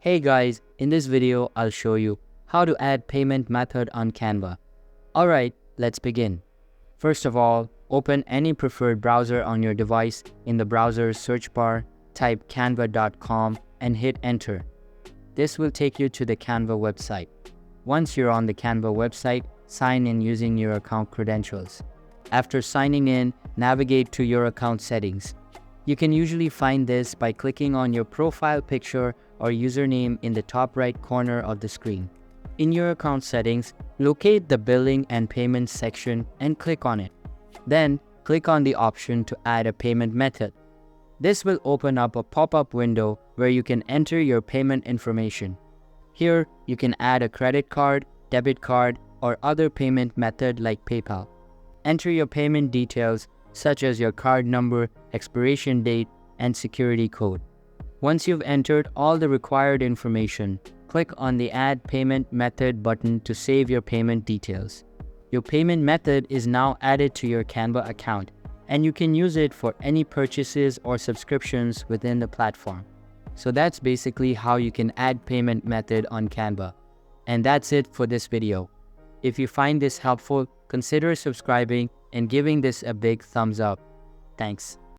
Hey guys, in this video I'll show you how to add payment method on Canva. Alright, let's begin. First of all, open any preferred browser on your device. In the browser search bar, type canva.com and hit enter. This will take you to the Canva website. Once you're on the Canva website, sign in using your account credentials. After signing in, navigate to your account settings. You can usually find this by clicking on your profile picture or username in the top right corner of the screen. In your account settings, locate the billing and payments section and click on it. Then, click on the option to add a payment method. This will open up a pop-up window where you can enter your payment information. Here, you can add a credit card, debit card, or other payment method like PayPal. Enter your payment details such as your card number, expiration date, and security code. Once you've entered all the required information, click on the Add Payment Method button to save your payment details. Your payment method is now added to your Canva account, and you can use it for any purchases or subscriptions within the platform. So that's basically how you can add payment method on Canva. And that's it for this video. If you find this helpful, consider subscribing and giving this a big thumbs up. Thanks.